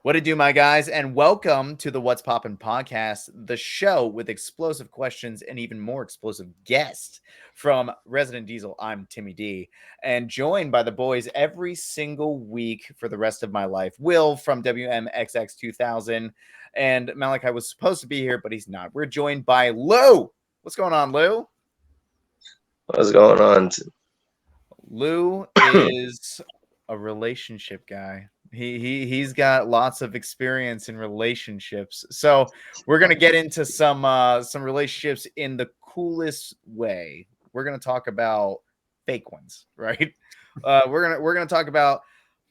What it do, my guys, and welcome to the What's Poppin' podcast, the show with explosive questions and even more explosive guests. From Resident Diesel, I'm Timmy D, and joined by the boys every single week for the rest of my life. Will from WMXX2000, and Malachi was supposed to be here, but he's not. We're joined by Lou. What's going on, Lou? What's going on? Lou is a relationship guy. He's got lots of experience in relationships. So we're gonna get into some relationships in the coolest way. We're gonna talk about fake ones, right? We're gonna talk about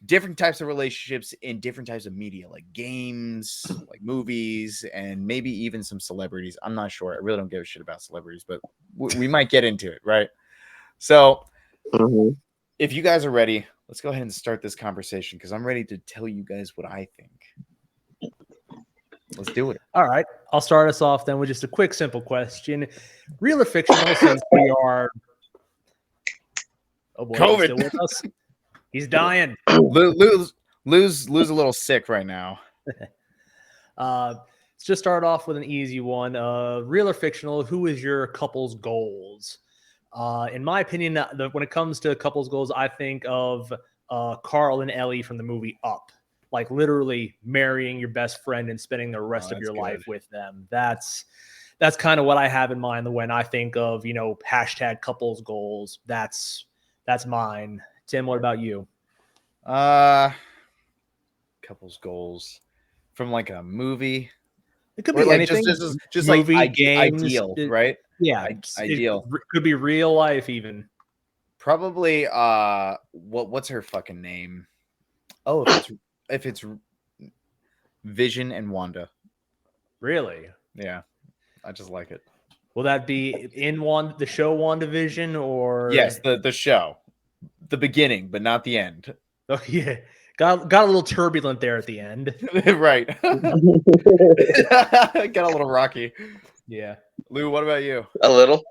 different types of relationships in different types of media, like games, like movies, and maybe even some celebrities. I'm not sure. I really don't give a shit about celebrities, but we might get into it, right? So if you guys are ready, let's go ahead and start this conversation because I'm ready to tell you guys what I think. Let's do it. All right. I'll start us off then with just a quick, simple question. Real or fictional, since we are... Oh, boy. COVID. He's still with us? He's dying. Lou's a little sick right now. Let's just start off with an easy one. Real or fictional, who is your couple's goals? In my opinion, when it comes to couples goals, I think of Carl and Ellie from the movie Up. Like literally marrying your best friend and spending the rest of your life with them. That's kind of what I have in mind when I think of, hashtag couples goals. That's mine. Tim, what about you? Couples goals from like a movie. It could be like anything. Just movie, like games, ideal, right? Yeah, ideal. It could be real life even. Probably what's her fucking name? Oh, if it's Vision and Wanda. Really? Yeah. I just like it. Will that be in the show WandaVision or yes, the show. The beginning, but not the end. Oh yeah. Got a little turbulent there at the end. Right. Got a little rocky. Yeah. Lou, what about you? A little.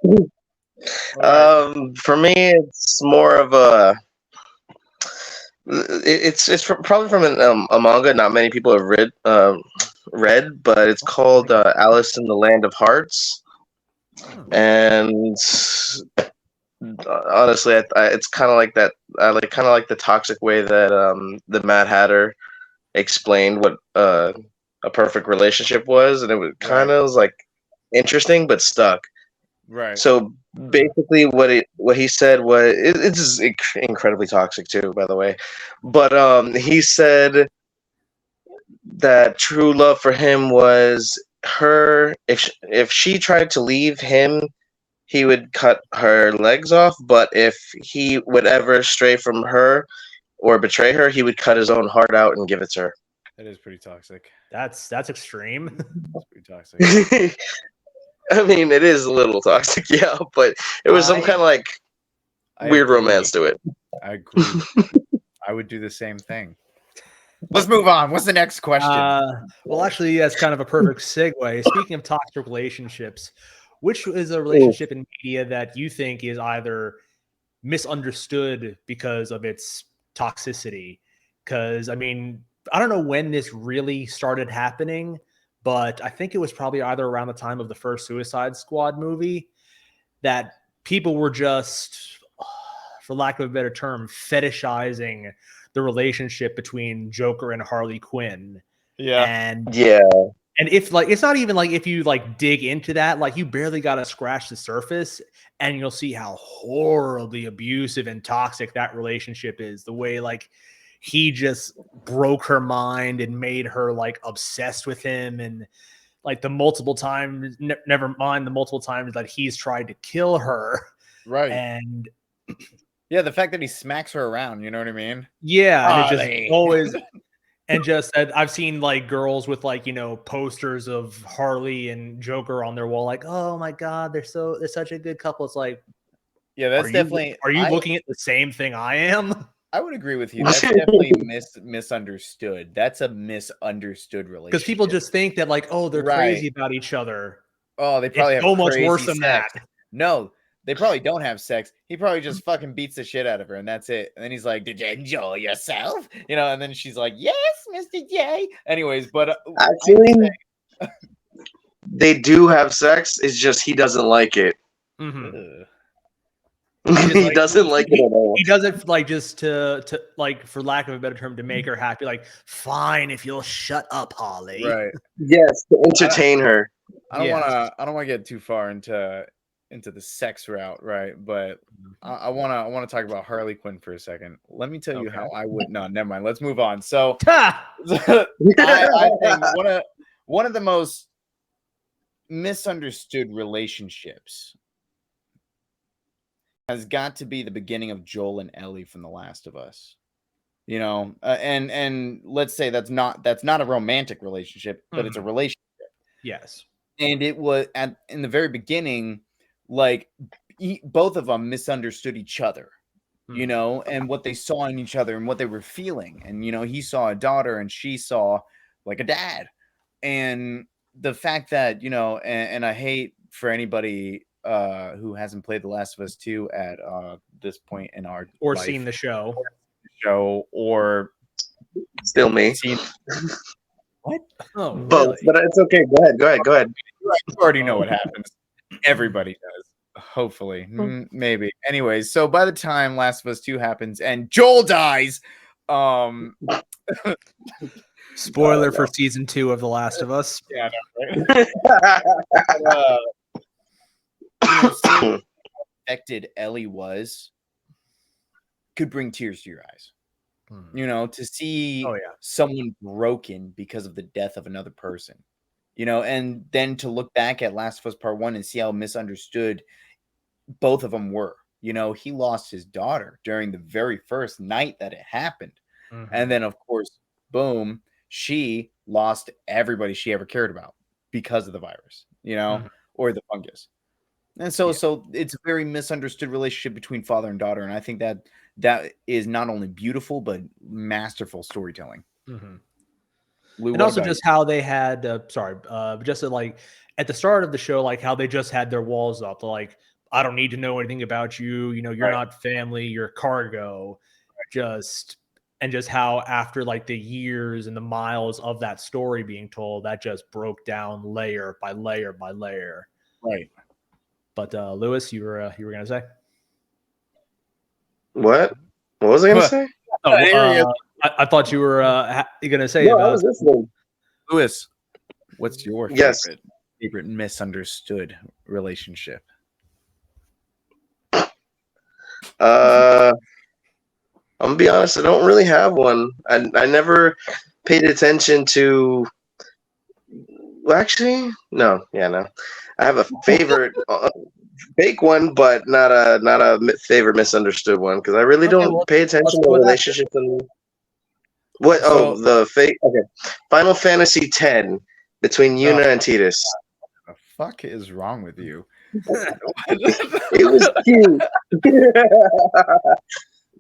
Right. For me, it's more of a. It's probably from a manga not many people have read, but it's called Alice in the Land of Hearts, and honestly, it's kind of like that. I kind of like the toxic way that the Mad Hatter explained what a perfect relationship was, and it was kind of was like interesting but stuck. Right. So basically, what he said was it's incredibly toxic too, by the way. But he said that true love for him was her. If she tried to leave him, he would cut her legs off. But if he would ever stray from her or betray her, he would cut his own heart out and give it to her. That is pretty toxic. That's extreme. That's pretty toxic. I mean, it is a little toxic, yeah, but it was some kind of like weird romance to it. I agree. I would do the same thing. Let's move on. What's the next question? Well, actually, that's kind of a perfect segue. Speaking of toxic relationships, which is a relationship in media that you think is either misunderstood because of its toxicity? Because, I mean, I don't know when this really started happening, but I think it was probably either around the time of the first Suicide Squad movie that people were just, for lack of a better term, fetishizing the relationship between Joker and Harley Quinn. Yeah. And if like, it's not even like if you like dig into that, like you barely got to scratch the surface and you'll see how horribly abusive and toxic that relationship is. The way like he just broke her mind and made her like obsessed with him, and like the multiple times, never mind the multiple times that he's tried to kill her. Right. And yeah, the fact that he smacks her around, you know what I mean? Yeah. And it just always, and just I've seen like girls with like, posters of Harley and Joker on their wall, like, oh my God, they're such a good couple. It's like, yeah, that's definitely. Are you looking at the same thing I am? I would agree with you. That's definitely misunderstood. That's a misunderstood relationship. Because people just think that like, oh, they're crazy about each other. Oh, they probably have so much worse than that. No, They probably don't have sex. He probably just fucking beats the shit out of her, and that's it. And then he's like, "Did you enjoy yourself?" You know, and then she's like, "Yes, Mr. J." Anyways, but Actually, they do have sex. It's just he doesn't like it. Mhm. He doesn't like it at all. He does it like just to like, for lack of a better term, to make her happy. Like, fine, if you'll shut up, Holly. right. Yes, to entertain her. I don't Yes. want to get too far into the sex route, right? But I want to talk about Harley Quinn for a second. Let me tell you how I would. No, never mind. Let's move on. So I think one of the most misunderstood relationships has got to be the beginning of Joel and Ellie from The Last of Us. You know, and let's say that's not a romantic relationship, but it's a relationship. Yes. And it was in the very beginning, like both of them misunderstood each other, you know, and what they saw in each other and what they were feeling. And, you know, he saw a daughter and she saw like a dad. And the fact that, you know, and I hate for anybody who hasn't played The Last of Us 2 at this point in our Or life, seen the show. or Still me. What? Oh, Both, really? but it's okay. Go ahead. You already know what happens. Everybody does. Hopefully. Maybe. Anyways, so by the time Last of Us 2 happens and Joel dies, spoiler for season 2 of The Last of Us. Yeah, I know, right? You know, seeing how affected Ellie was could bring tears to your eyes. You know, to see someone broken because of the death of another person, you know, and then to look back at Last of Us Part 1 and see how misunderstood both of them were. You know, he lost his daughter during the very first night that it happened. And then, of course, boom, she lost everybody she ever cared about because of the virus, you know, or the fungus. And so it's a very misunderstood relationship between father and daughter. And I think that is not only beautiful, but masterful storytelling. Lou, and also just how they had, just like at the start of the show, like how they just had their walls up. Like, I don't need to know anything about you. You know, you're not family, you're cargo. Just how after like the years and the miles of that story being told, that just broke down layer by layer by layer. Right. But Lewis, you were gonna say what? What was I gonna say? I thought you were gonna say about. I was listening. Lewis, what's your favorite misunderstood relationship? I'm gonna be honest. I don't really have one. I never paid attention to. Well, actually, no. I have a favorite fake one, but not a favorite misunderstood one because I really don't pay attention to relationships. What? So, the fake. Okay, Final Fantasy X between Yuna and Tidus. What the fuck is wrong with you? It was cute.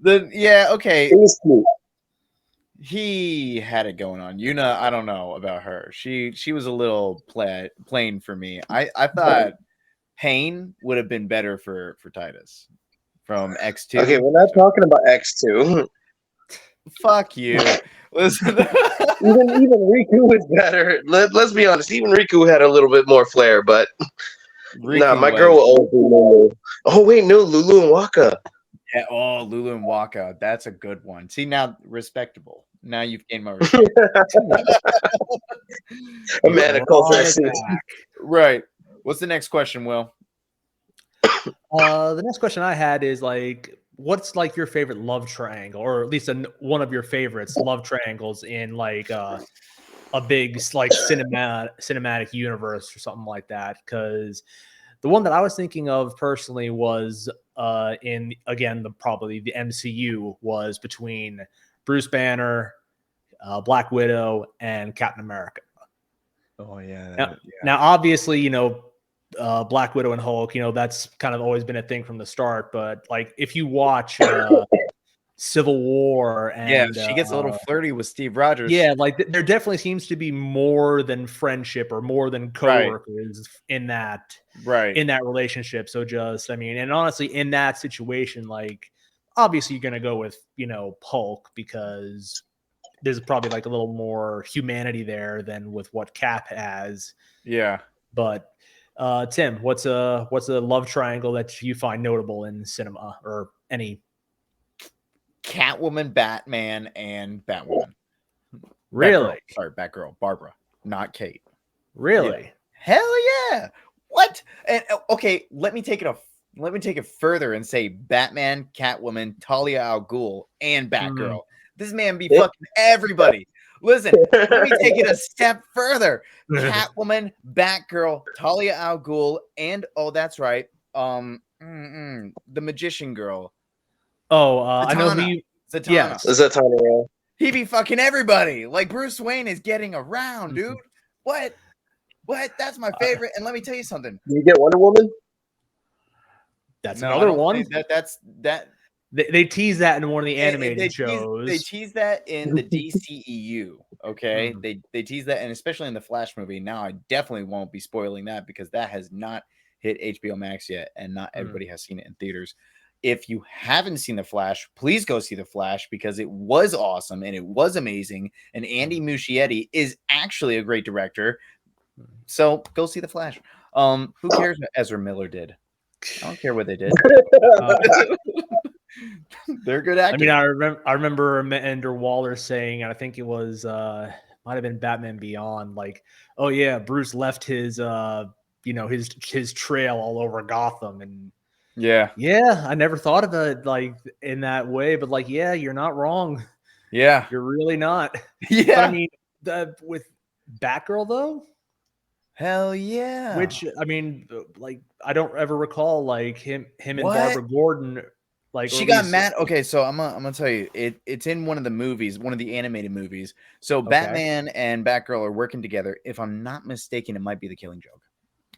Okay. It was cute. He had it going on. Yuna, I don't know about her. She was a little plain for me. I thought Pain would have been better for Tidus from X2. Okay, we're not talking about X2. Fuck you. Listen. even Riku was better. Let's be honest. Even Riku had a little bit more flair, but my girl will always be Lulu. Oh wait, no, Lulu and Waka. Yeah, Lulu and Waka. That's a good one. See, now respectable. Now you've gained my respect. A man of culture. Right. What's the next question, Will? The next question I had is like, what's like your favorite love triangle, or at least one of your favorites love triangles in like a big like cinematic universe or something like that? Because the one that I was thinking of personally was in, again, probably the MCU, was between Bruce Banner, Black Widow, and Captain America. Oh yeah. Now obviously, you know, Black Widow and Hulk, you know, that's kind of always been a thing from the start. But like, if you watch Civil War, Yeah, and she gets a little flirty with Steve Rogers. yeah, like there definitely seems to be more than friendship or more than coworkers in that relationship. So just, I mean, and honestly, in that situation, like obviously you're gonna go with Hulk because there's probably like a little more humanity there than with what Cap has. Yeah. But Tim, what's a love triangle that you find notable in cinema or any? Catwoman, Batman, and Batwoman. Really? Batgirl. Sorry, Batgirl. Barbara, not Kate. Really? Yeah. Hell yeah! What? And okay, let me take it further and say Batman, Catwoman, Talia al Ghul, and Batgirl. This man be fucking everybody. Listen, let me take it a step further. Catwoman, Batgirl, Talia al Ghul, and that's right, the magician girl. Oh, I know who you. Zatanna. Yes. Zatanna. He be fucking everybody. Like Bruce Wayne is getting around, dude. What? That's my favorite. And let me tell you something. Did you get Wonder Woman? That's another one. That's They tease that in one of the animated shows. They tease that in the DCEU. Okay, they tease that, and especially in the Flash movie. Now I definitely won't be spoiling that because that has not hit HBO Max yet, and not everybody has seen it in theaters. If you haven't seen The Flash, please go see The Flash because it was awesome and it was amazing. And Andy Muschietti is actually a great director. So go see The Flash. Who cares what Ezra Miller did? I don't care what they did. They're good actors. I mean, I remember Amanda Waller saying, and I think it was might have been Batman Beyond, like, oh yeah, Bruce left his his trail all over Gotham. And yeah, I never thought of it like in that way, but like, yeah, you're not wrong. Yeah, you're really not. Yeah, but I mean, with Batgirl though, hell yeah. Which I mean, like, I don't ever recall like him and Barbara Gordon. Like, she got mad. Okay, so I'm gonna tell you, it's in one of the movies, one of the animated movies. So Batman and Batgirl are working together. If I'm not mistaken, it might be The Killing Joke.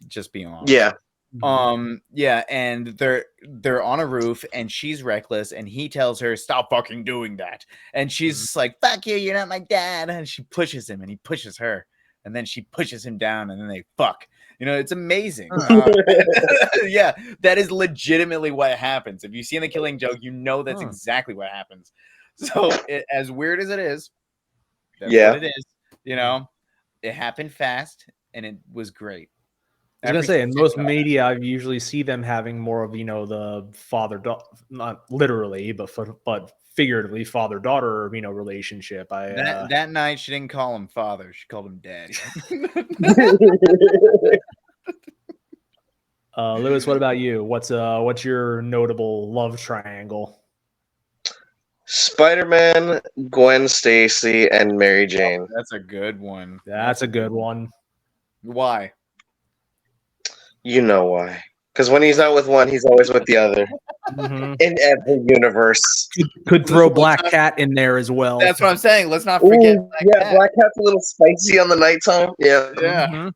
Just being honest. Yeah. Yeah, and they're on a roof and she's reckless and he tells her stop fucking doing that, and she's like, fuck you, you're not my dad, and she pushes him and he pushes her and then she pushes him down and then they fuck. It's amazing. Yeah, that is legitimately what happens. If you've seen The Killing Joke, that's exactly what happens. So as weird as it is, that's what it is. It happened fast and it was great. I was gonna say, in most media, I usually see them having more of the father-daughter, not literally, but figuratively father-daughter relationship. That night she didn't call him father; she called him daddy. Lewis, what about you? What's your notable love triangle? Spider-Man, Gwen Stacy, and Mary Jane. Oh, that's a good one. That's a good one. Why? You know why? Because when he's not with one, he's always with the other. In every universe. Could throw Black Cat in there as well. That's what I'm saying. Let's not forget. Black Cat's a little spicy on the nighttime. Yeah.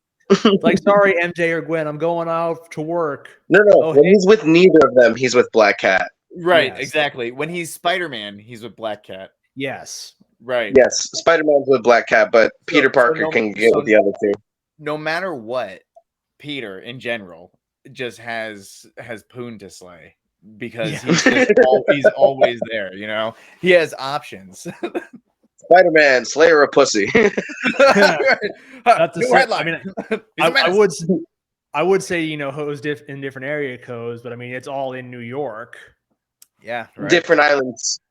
Like, sorry, MJ or Gwen, I'm going out to work. No. When he's with neither of them, he's with Black Cat. Right, exactly. When he's Spider-Man, he's with Black Cat. Yes. Right. Yes, Spider-Man's with Black Cat, but Peter Parker can get with the other two. No matter what, Peter in general just has poon to slay because he's always there. He has options. Spider-Man, Slayer of Pussy. That's a headline. I would say hoes in different area codes, but I mean it's all in New York. Yeah, right. Different islands.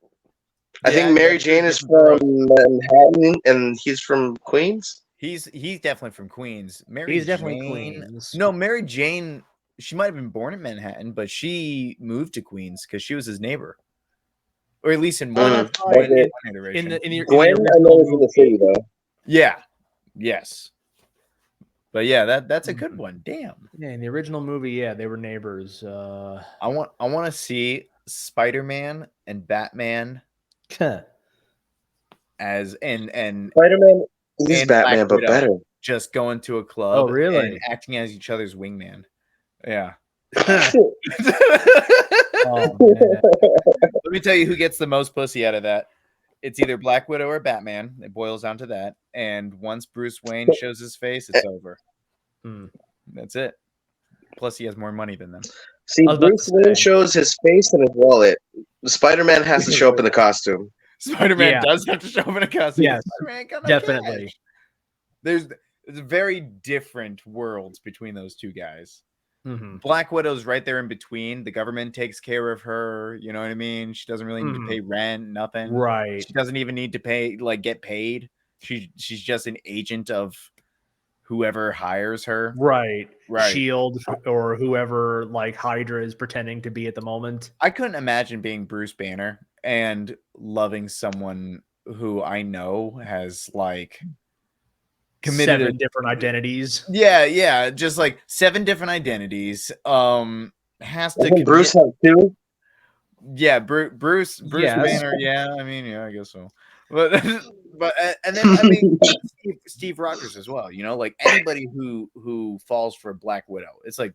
I think Mary Jane is from Manhattan and he's from Queens. He's definitely from Queens. He's definitely Queens. No, Mary Jane, she might have been born in Manhattan, but she moved to Queens because she was his neighbor, or at least in one iteration. Gwen, I know, is in the city though. Yeah. Yes. But yeah, that's a good one. Damn. Yeah, in the original movie, they were neighbors. I want to see Spider-Man and Batman as and Spider-Man. He's Batman, but better. Just going to a club, really? and acting as each other's wingman. Yeah. Oh, man. Let me tell you who gets the most pussy out of that. It's either Black Widow or Batman. It boils down to that. And once Bruce Wayne shows his face, it's over. Hmm. That's it. Plus, he has more money than them. See, I was about Bruce to Wayne say. shows his face and his wallet. Spider-Man has to show up in the costume. Spider-Man Yeah. does have to show up in a costume. Yes, Spider-Man got no definitely. cash. There's very different worlds between those two guys. Mhm. Black Widow's right there in between. The government takes care of her. You know what I mean? She doesn't really need to pay rent, nothing. Right. She doesn't even need to pay, like, get paid. She's just an agent of whoever hires her. Right. Right. Shield or whoever like Hydra is pretending to be at the moment. I couldn't imagine being Bruce Banner and loving someone who I know has like committed 7 different identities. yeah, just like 7 different identities. Has to I think commit. Bruce has 2. Yeah, Bruce Yes. Banner. Yeah, I mean, yeah, I guess so. But and then I mean Steve Rogers as well. You know, like anybody who falls for Black Widow, it's like,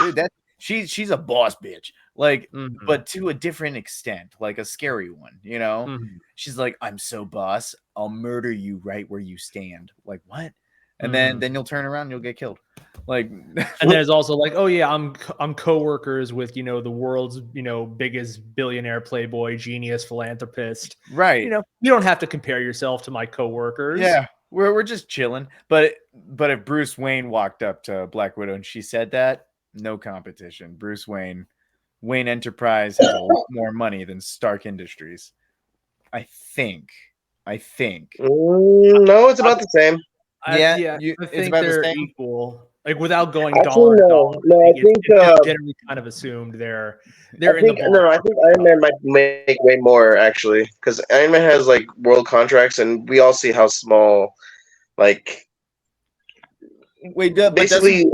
dude, that she's a boss bitch. Like, but to a different extent, like a scary one. You know, she's like, I'm so boss, I'll murder you right where you stand. Like what? And then you'll turn around and you'll get killed. Like, And there's also like, oh yeah, I'm co-workers with, you know, the world's, you know, biggest billionaire, playboy, genius, philanthropist. right. You know, you don't have to compare yourself to my co-workers. Yeah, we're just chilling. But if Bruce Wayne walked up to Black Widow and she said that, no competition. Bruce Wayne Enterprise has a lot more money than Stark Industries. I think. No, it's about the same. I it's think about the they're same. equal. Like without going Actually, dollar to no. dollar, No, I think, it's generally kind of assumed they're in the ball. I think Iron Man might make way more actually, because Iron Man has like world contracts, and we all see how small, like, Wait, but basically.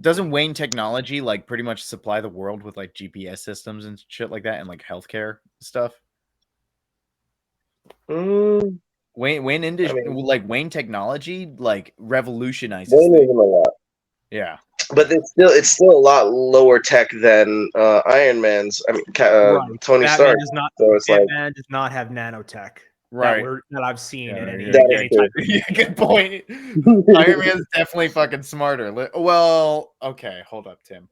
doesn't Wayne Technology like pretty much supply the world with like GPS systems and shit like that and like healthcare stuff? Wayne Industry, like Wayne Technology, like revolutionizes Wayne things. isn't a lot. Yeah, but it's still a lot lower tech than Iron Man's. I mean, Tony Stark. So it's like Batman does not have nanotech. right. That I've seen in any That type is of Yeah, good point. Iron Man's definitely fucking smarter. Well, okay, hold up, Tim.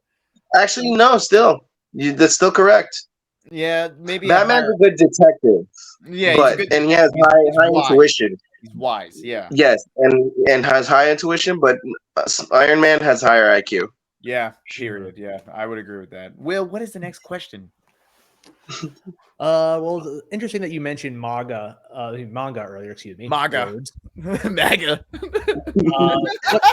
actually no, still that's still correct. Yeah, maybe Batman's a good detective. Yeah, but he's and he has high wise. intuition. He's wise, yeah. Yes, and has high intuition, but Iron Man has higher IQ. Yeah, period. Yeah, I would agree with that. Will, what is the next question? Well, interesting that you mentioned manga earlier. Excuse me, MAGA. MAGA.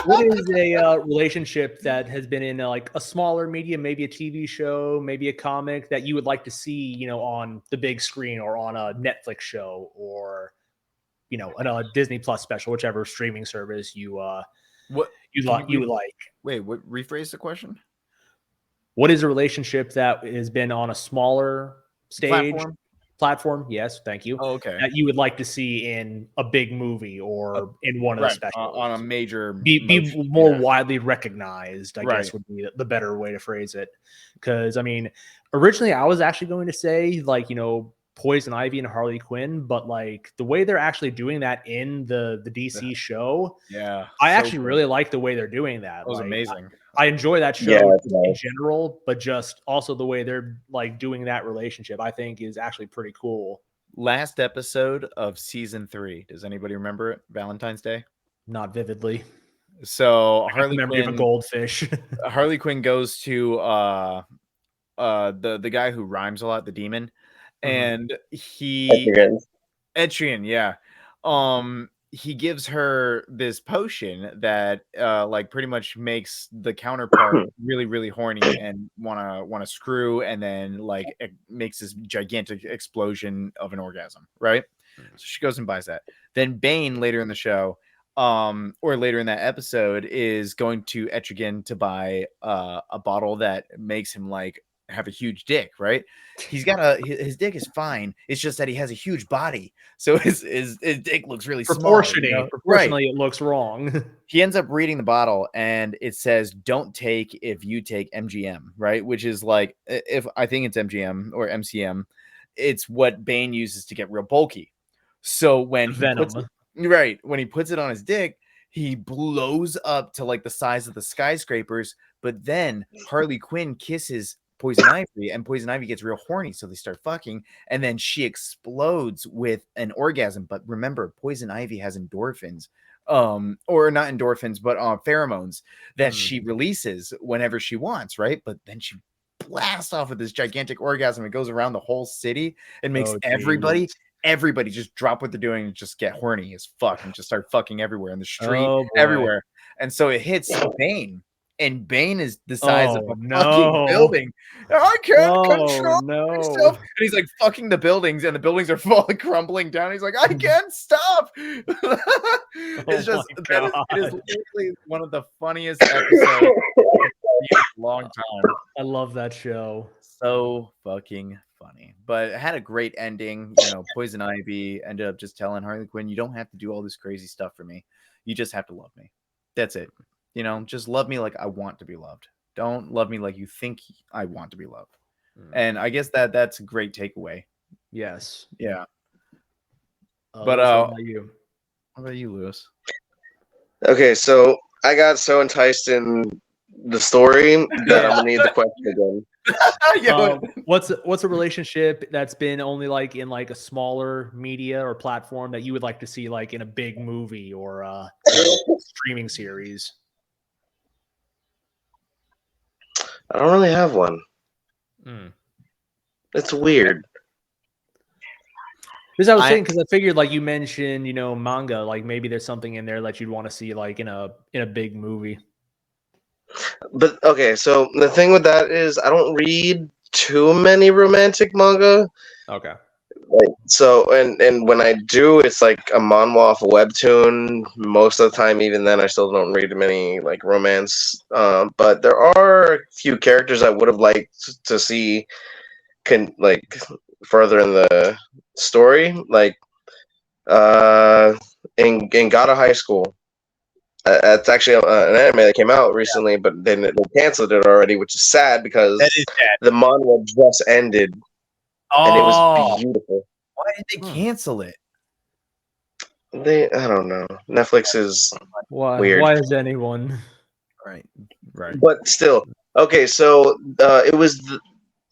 What is a relationship that has been in like a smaller medium, maybe a TV show, maybe a comic that you would like to see, you know, on the big screen or on a Netflix show or, you know, a Disney Plus special, whichever streaming service you would like. Wait, what? Rephrase the question. What is a relationship that has been on a smaller stage platform? Yes, thank you. Oh, okay. That you would like to see in a big movie or in one of the specials on a major, be more widely recognized. I Right. guess would be the better way to phrase it. Because I mean, originally I was actually going to say like, you know, Poison Ivy and Harley Quinn, but like the way they're actually doing that in the DC show, yeah, I actually really like the way they're doing that. It was like, amazing. I enjoy that show Yeah, in general, but just also the way they're like doing that relationship, I think is actually pretty cool. Last episode of season 3. Does anybody remember it? Valentine's Day? Not vividly. So Harley Quinn of a goldfish. Harley Quinn goes to the guy who rhymes a lot, the demon, and Etrian, yeah. He gives her this potion that like pretty much makes the counterpart really, really horny and wanna screw, and then like it makes this gigantic explosion of an orgasm, right? So she goes and buys that. Then Bane later in the show, or later in that episode, is going to Etrigan to buy a bottle that makes him like have a huge dick, right? His dick is fine. It's just that he has a huge body, so his dick looks really small. Proportionally, it looks wrong. He ends up reading the bottle, and it says, "Don't take if you take MGM," right? Which is like, if I think it's MGM or MCM, it's what Bane uses to get real bulky. So when he puts it on his dick, he blows up to like the size of the skyscrapers. But then Harley Quinn kisses Poison Ivy, and Poison Ivy gets real horny, so they start fucking, and then she explodes with an orgasm. But remember, Poison Ivy has endorphins, or not endorphins, but pheromones that she releases whenever she wants, right? But then she blasts off with this gigantic orgasm. It goes around the whole city and makes everybody just drop what they're doing and just get horny as fuck and just start fucking everywhere in the street, everywhere. And so it hits Bane. And Bane is the size of a fucking building. I can't control myself. And he's like fucking the buildings, and the buildings are fully crumbling down. He's like, I can't stop. It's just it is literally one of the funniest episodes in a long time. I love that show. So fucking funny. But it had a great ending. You know, Poison Ivy ended up just telling Harley Quinn, you don't have to do all this crazy stuff for me. You just have to love me. That's it. You know, just love me like I want to be loved. Don't love me like you think I want to be loved. And I guess that's a great takeaway. Yes. Yeah. But how about you? How about you, Lewis? Okay, so I got so enticed in the story that I'm gonna need the question again. What's a relationship that's been only like in like a smaller media or platform that you would like to see like in a big movie or streaming series? I don't really have one. It's weird. Because I was saying, because I figured, like you mentioned, you know, manga, like maybe there's something in there that you'd want to see, like in a big movie. But okay, so the thing with that is I don't read too many romantic manga. Okay. So and when I do, it's like a manhwa off a webtoon. Most of the time, even then, I still don't read many like romance. But there are a few characters I would have liked to see further in the story, like in Gata High School. It's actually an anime that came out recently, but then they canceled it already, which is sad because the manhwa just ended. And it was beautiful. Why did they cancel it? I don't know. Netflix is weird. Why is anyone? Right. But still, okay. So it was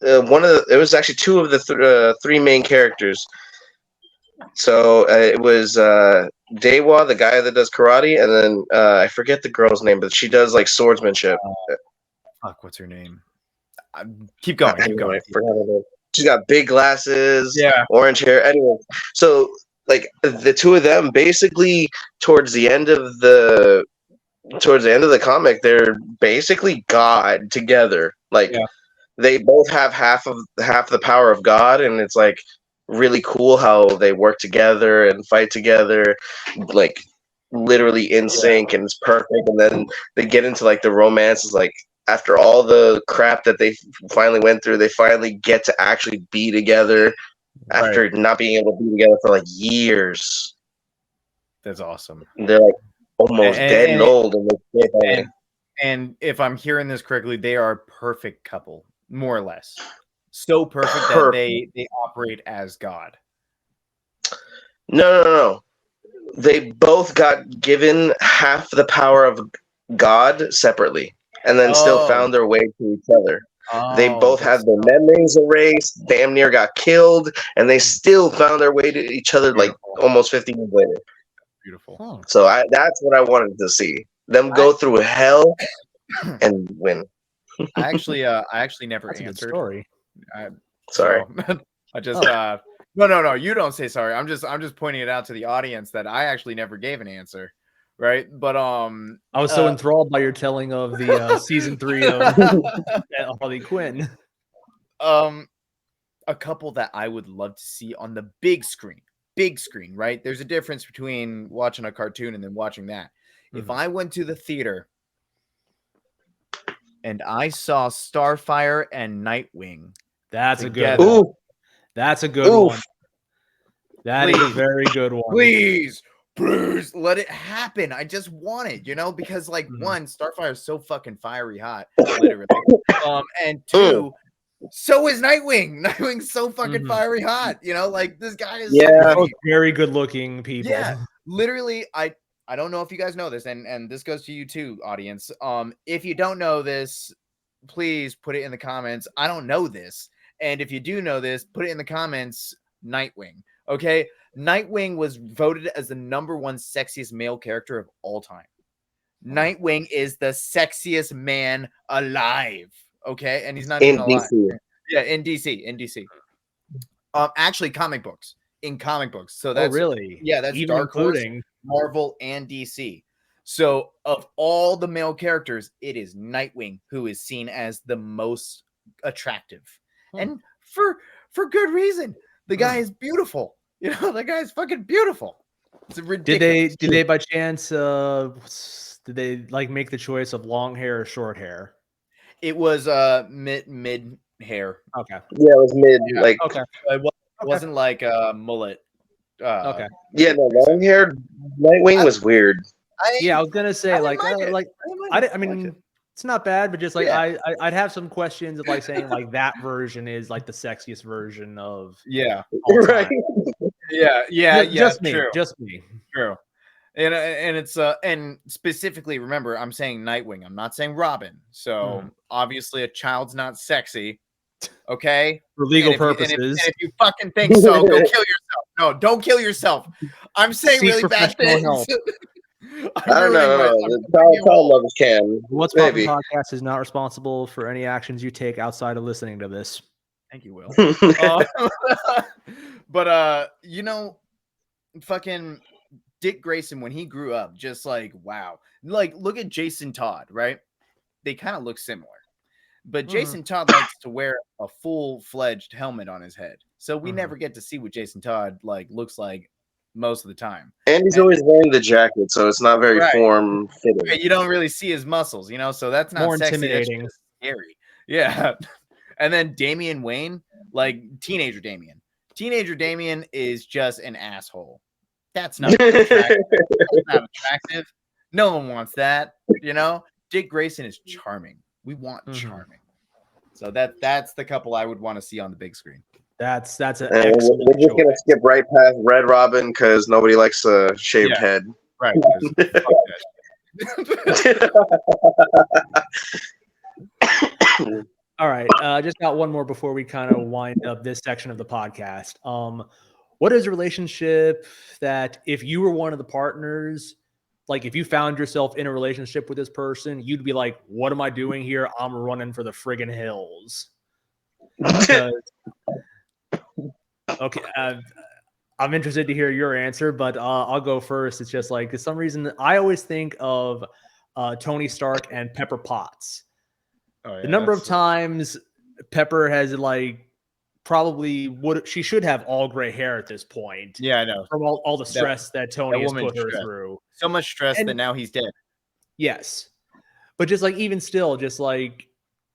it was actually two of the three main characters. So it was Dewa, the guy that does karate, and then I forget the girl's name, but she does like swordsmanship. Fuck, what's her name? Keep going. I forgot her name. She's got big glasses, orange hair. Anyway, so like the two of them, basically towards the end of the comic, they're basically God together. Like they both have half the power of God, and it's like really cool how they work together and fight together, like literally in sync, and it's perfect. And then they get into like the romance, is like. After all the crap that they finally went through, they finally get to actually be together after not being able to be together for like years. That's awesome. They're like almost dead and old. And if I'm hearing this correctly, they are a perfect couple, more or less. So perfect that they operate as God. No. They both got given half the power of God separately. And then still found their way to each other. They both had their memories erased, damn near got killed, and they still found their way to each other like almost 50 years later. Beautiful. So that's what I wanted to see. Them go through hell and win. I actually never answered. A good story. Sorry. So, I just no, you don't say sorry. I'm just pointing it out to the audience that I actually never gave an answer. Right, but I was so enthralled by your telling of the season 3 of Harley Quinn. A couple that I would love to see on the big screen, right? There's a difference between watching a cartoon and then watching that. If I went to the theater and I saw Starfire and Nightwing. That's a good together. one. Ooh, That's a good Oof. one. That is a Please. very good one. Please let it happen. I just want it, because like Mhm. one, Starfire is so fucking fiery hot, literally. And two, so is Nightwing. Nightwing's so fucking Mhm. fiery hot. Like this guy is Yeah. They're so both very good looking people. Yeah, literally, I don't know if you guys know this, and this goes to you too, audience. If you don't know this, please put it in the comments. I don't know this, and if you do know this, put it in the comments. Nightwing, okay? Nightwing was voted as the #1 sexiest male character of all time. Nightwing is the sexiest man alive, okay? And he's not even In alive. DC. Yeah, in DC. Actually, comic books. In comic books. So Oh, that's really? yeah, that's Even Dark Horse, including. Marvel, and DC. So of all the male characters, it is Nightwing who is seen as the most attractive. And for good reason. The guy is beautiful. The guy is fucking beautiful. It's ridiculous. Did they by chance did they like make the choice of long hair or short hair? It was mid hair. Okay. Yeah, it was mid. Yeah. Like, Okay. It wasn't like mullet. Okay. yeah, the long haired Nightwing was weird. Yeah, I was gonna say I didn't like it. I didn't I mind it. mean it's not bad, but just like Yeah. I'd have some questions of like saying like that version is like the sexiest version of Yeah. all Right. time. Yeah. Just me. True. Just me. True. And it's and specifically remember, I'm saying Nightwing. I'm not saying Robin. So obviously a child's not sexy. Okay. For legal And purposes. if you fucking think so, go kill yourself. No, don't kill yourself. I'm saying Seek really bad professional things. help. I don't know. Child lovers can. What's Maybe. Poppin podcast is not responsible for any actions you take outside of listening to this. Thank you, Will. But fucking Dick Grayson when he grew up, just like wow. Like look at Jason Todd, right? They kind of look similar. But Jason Todd likes to wear a full-fledged helmet on his head. So we never get to see what Jason Todd like looks like most of the time. And he's always wearing the jacket, so it's not very Right. form fitting. You don't really see his muscles, so that's not More sexy. intimidating. That's just scary. Yeah. And then Damian Wayne, like teenager Damian. Teenager Damian is just an asshole. That's not attractive. That's not attractive. No one wants that, Dick Grayson is charming. We want charming. So that's the couple I would want to see on the big screen. That's an And excellent we're just gonna choice. skip right past Red Robin because nobody likes a shaved Yeah. head. Right. 'cause fuck that. All right. Just got one more before we kind of wind up this section of the podcast. What is a relationship that if you were one of the partners, like if you found yourself in a relationship with this person, you'd be like, what am I doing here? I'm running for the friggin' hills. Okay. I'm interested to hear your answer, but I'll go first. It's just like, for some reason, I always think of Tony Stark and Pepper Potts. Oh, yeah, The number of times Pepper has like probably she should have all gray hair at this point. Yeah, I know. From all the stress that Tony has woman's put her stressed. through. So much stress And- that now he's dead. Yes. But just like even still, just like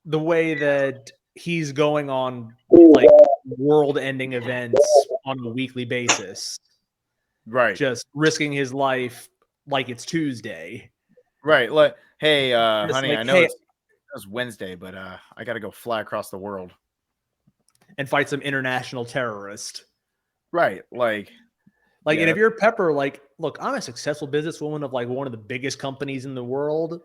the way that he's going on like world-ending events on a weekly basis. Right. Just risking his life like it's Tuesday. Right. Like, hey, Just honey, like, I know hey- it's Wednesday, but I gotta go fly across the world. And fight some international terrorist. Right. Like And Yeah. if you're Pepper, like, look, I'm a successful businesswoman of like one of the biggest companies in the world.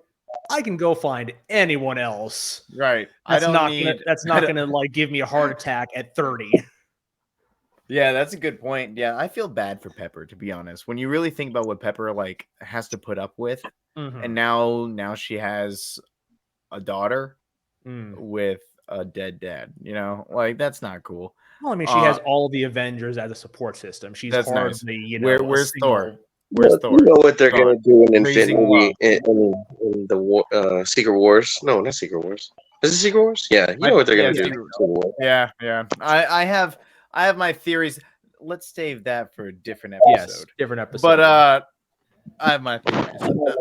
I can go find anyone else. right. That's not I gonna like give me a heart attack at 30. Yeah, that's a good point. Yeah, I feel bad for Pepper, to be honest. When you really think about what Pepper like has to put up with, and now she has a daughter with a dead dad. Like that's not cool. Well, I mean, she has all the Avengers as a support system. She's That's nice. hardly, Where's Thor? Where's You Thor? know what they're Thor. gonna do in Raising Infinity in the war, Secret Wars? No, not Secret Wars. Is it Secret Wars? Yeah, you know what they're gonna do. Secret Wars. Yeah. I have my theories. Let's save that for a different episode. Yes, different episode. But I have my theories.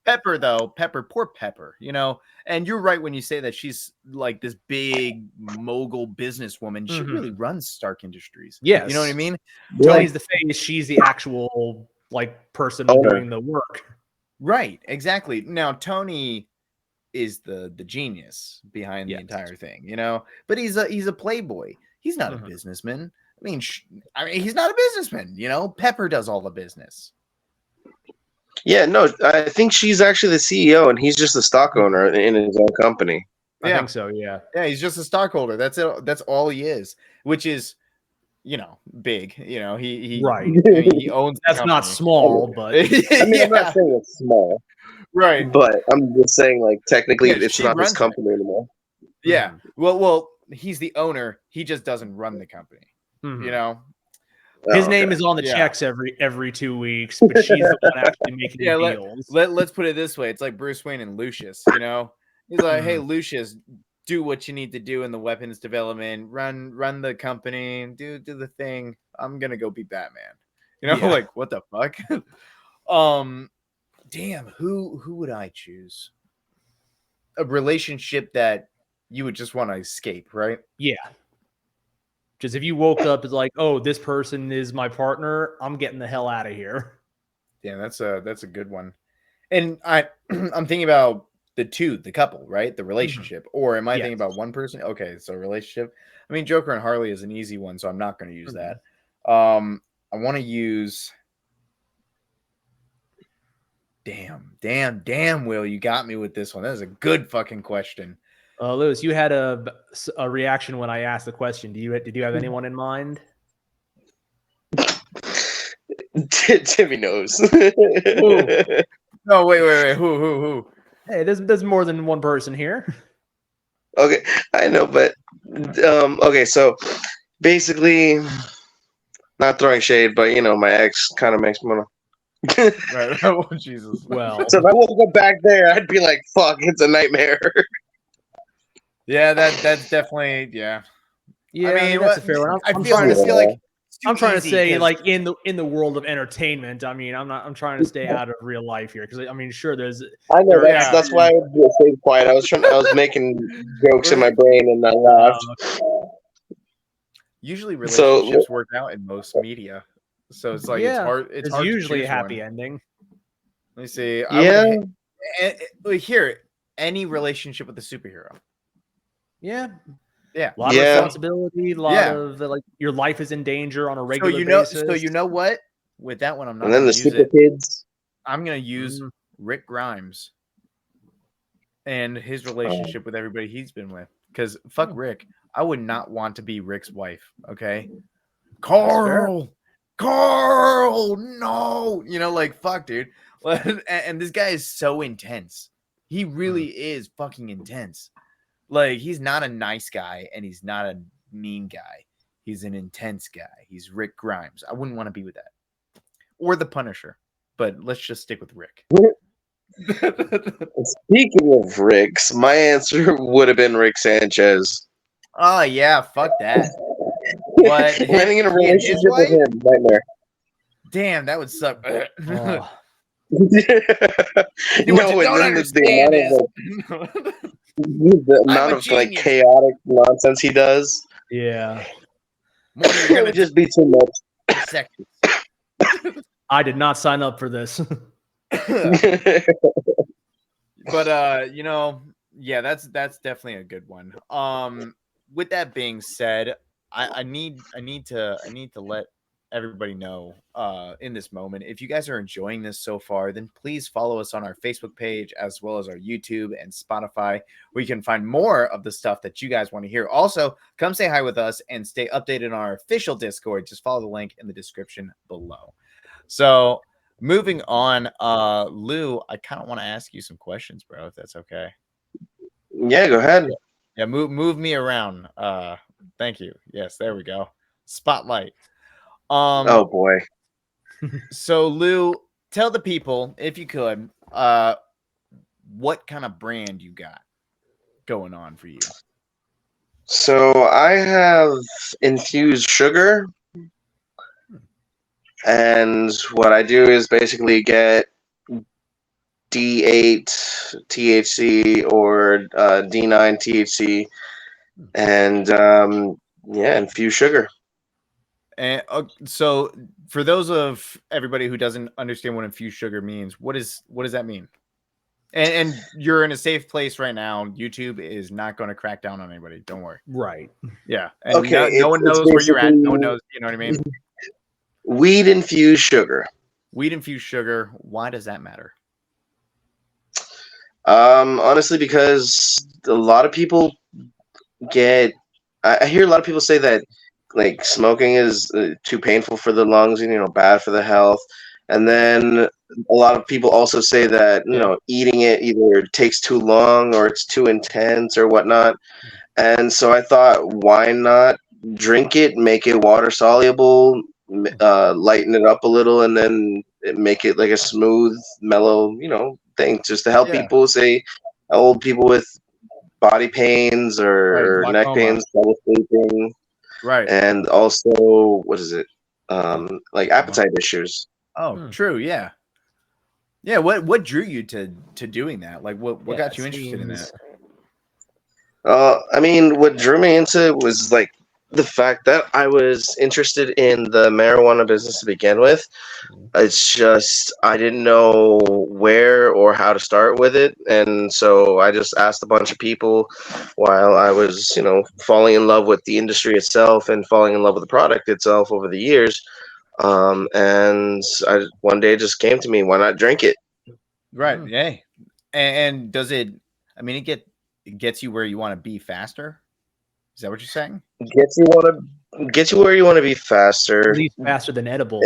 Pepper, though, poor Pepper, you know, and you're right when you say that she's like this big mogul businesswoman. She really runs Stark Industries. Yes. You know what I mean? Tony's the face. She's the actual like person doing the work. Right. Exactly. Now, Tony is the genius behind the entire thing, you know, but he's a playboy. He's not a businessman. I mean, he's not a businessman, you know. Pepper does all the business. Yeah, no, I think she's actually the CEO, and he's just a stock owner in his own company. I think so. Yeah. Yeah, he's just a stockholder. That's it. That's all he is, which is, you know, big. You know, he right. I mean, he owns. That's not small, but I mean, I'm not saying it's small, right? But I'm just saying, like, technically, it's not his company anymore. Yeah. Well, he's the owner. He just doesn't run the company. You know. His name is on the checks every 2 weeks, but she's the one actually making the deals. Let's put it this way: it's like Bruce Wayne and Lucius. You know, he's like, "Hey, Lucius, do what you need to do in the weapons development. Run the company. Do the thing. I'm gonna go be Batman." You know, like what the fuck? Damn. Who would I choose? A relationship that you would just want to escape, right? Yeah. Just if you woke up as like, oh, this person is my partner, I'm getting the hell out of here. Yeah, that's a good one. And I'm thinking about the couple, right? The relationship. Or am I thinking about one person? Okay, so relationship. I mean, Joker and Harley is an easy one, so I'm not going to use that. I want to use. Damn, Will, you got me with this one. That is a good fucking question. Lewis, you had a reaction when I asked the question. Did you have anyone in mind? Timmy knows. No, wait. Who? Hey, there's more than one person here. Okay, I know, but okay, so basically, not throwing shade, but you know, my ex kind of makes me wanna. Right. Oh, Jesus. Well, so if I woke up back there, I'd be like, "Fuck, it's a nightmare." Yeah, that's definitely Yeah, I mean that's a fair one. I feel like I'm trying to say, like in the world of entertainment. I mean, I'm trying to stay out of real life here because I mean, sure, there's. I know that's why I stayed quiet. I was making jokes in my brain and I laughed. Usually, relationships work out in most media, so it's like it's hard. It's hard usually to choose a happy one. ending. Let me see. Yeah. Here, any relationship with a superhero. Yeah. Yeah. A lot of responsibility, a lot of like your life is in danger on a regular basis. So you know what? With that one, I'm not. And then the super kids. I'm gonna use Rick Grimes and his relationship with everybody he's been with. Because fuck Rick, I would not want to be Rick's wife. Okay, Carl, no, you know, like fuck, dude. And this guy is so intense. He really is fucking intense. Like, he's not a nice guy and he's not a mean guy. He's an intense guy. He's Rick Grimes. I wouldn't want to be with that. Or the Punisher. But let's just stick with Rick. Speaking of Ricks, my answer would have been Rick Sanchez. Oh, yeah. Fuck that. What? Running in a relationship with him. Nightmare. Damn, that would suck. No, and then the amount of like chaotic nonsense he does. Yeah. It would just be too much. I did not sign up for this. But you know, yeah, that's definitely a good one. With that being said, I need to let everybody know in this moment, if you guys are enjoying this so far, then please follow us on our Facebook page as well as our YouTube and Spotify, where you can find more of the stuff that you guys want to hear. Also, come say hi with us and stay updated on our official Discord. Just follow the link in the description below. So moving on, Lou, I kind of want to ask you some questions, bro, if that's okay. Yeah, go ahead. Yeah, move me around. Thank you. Yes, there we go. Spotlight. Oh boy. So Lou, tell the people, if you could, what kind of brand you got going on for you. So I have infused sugar, and what I do is basically get D8 THC or D9 THC, and infused sugar. And so, for those of everybody who doesn't understand what infused sugar means, what does that mean? And you're in a safe place right now. YouTube is not going to crack down on anybody. Don't worry. Right. Yeah. And Okay, no one knows where you're at. No one basically knows. You know what I mean? Weed infused sugar. Weed infused sugar. Why does that matter? Honestly, because a lot of people I hear a lot of people say that like smoking is too painful for the lungs and bad for the health. And then a lot of people also say that eating it either takes too long or it's too intense or whatnot. And so I thought, why not drink it, make it water soluble, lighten it up a little, and then make it like a smooth, mellow, thing, just to help people, say old people with body pains or neck pains, double sleeping, right, and also what is it? Like appetite issues. Oh, true, yeah. Yeah, what drew you to doing that? Like, what got you interested in that? I mean, what drew me into it was like the fact that I was interested in the marijuana business to begin with. It's just I didn't know where or how to start with it, and so I just asked a bunch of people while I was, falling in love with the industry itself and falling in love with the product itself over the years. And one day it just came to me, why not drink it? Right. Yeah. And does it? I mean, it gets you where you want to be faster. Is that what you're saying? Gets you where you want to be faster. At least faster than edibles.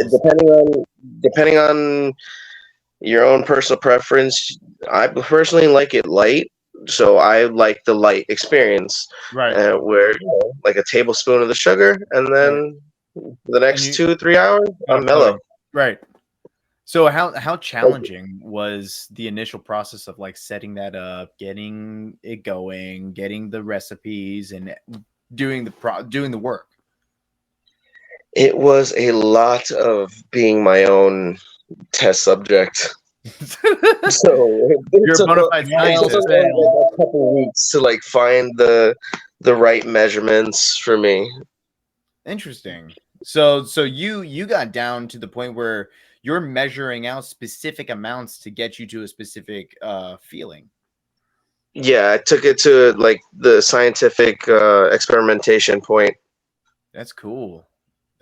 Depending on your own personal preference. I personally like it light, so I like the light experience. Right. Where like a tablespoon of the sugar, and then for the next 2-3 hours, I'm mellow. Right. So how challenging was the initial process of like setting that up, getting it going, getting the recipes, and doing the work? It was a lot of being my own test subject. So you're a bona fide scientist. It took a couple of weeks to like find the right measurements for me. Interesting. So you got down to the point where you're measuring out specific amounts to get you to a specific feeling. Yeah, I took it to like the scientific experimentation point. That's cool.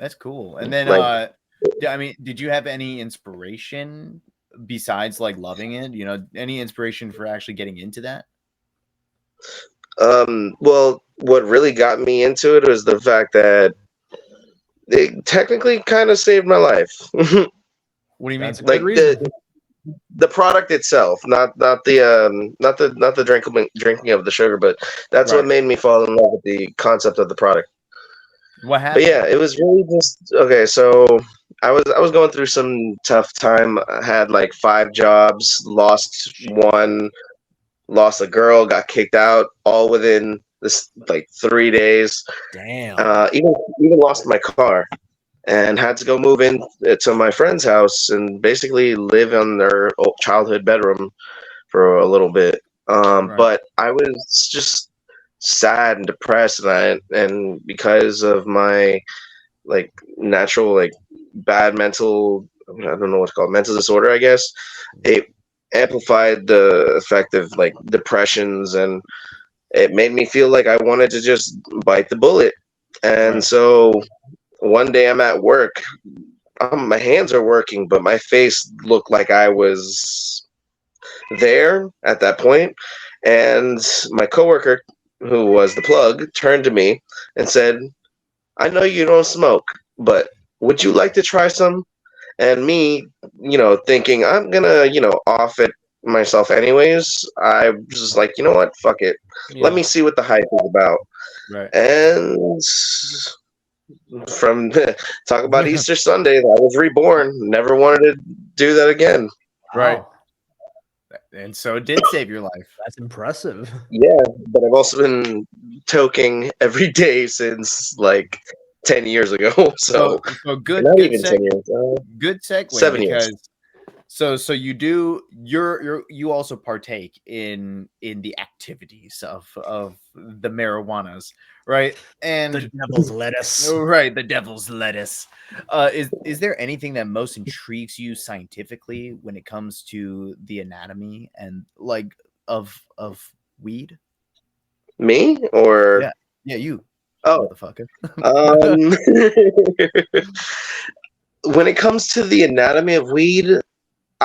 And then I mean, did you have any inspiration besides like loving it? Any inspiration for actually getting into that? Well, what really got me into it was the fact that it technically kind of saved my life. What do you mean? Like the product itself, not the drinking of the sugar, but that's what made me fall in love with the concept of the product. What happened? But yeah, it was really just okay. So I was going through some tough time. I had like 5 jobs, lost one, lost a girl, got kicked out, all within this like 3 days. Damn. Even lost my car, and had to go move in to my friend's house and basically live in their childhood bedroom for a little bit. But I was just sad and depressed, and because of my like natural like bad mental, I don't know what's called, mental disorder, I guess, it amplified the effect of like depressions, and it made me feel like I wanted to just bite the bullet. And so one day I'm at work, my hands are working, but my face looked like I was there at that point. And my coworker, who was the plug, turned to me and said, I know you don't smoke, but would you like to try some? And me, thinking I'm gonna, off it myself anyways, I was just like, you know what, fuck it. Let me see what the hype is about. Right. And from talk about Easter Sunday, I was reborn. Never wanted to do that again. Right. And so it did save your life. That's impressive. Yeah, but I've also been toking every day since like 10 years ago. So good. Not Good even 10 years. Good segue. 7 years. So you also partake in the activities of the marijuanas, right? The And devil's lettuce. right, the devil's lettuce. Is there anything that most intrigues you scientifically when it comes to the anatomy and like of weed? Me or Yeah, yeah, you oh, motherfucker. um, when it comes to the anatomy of weed,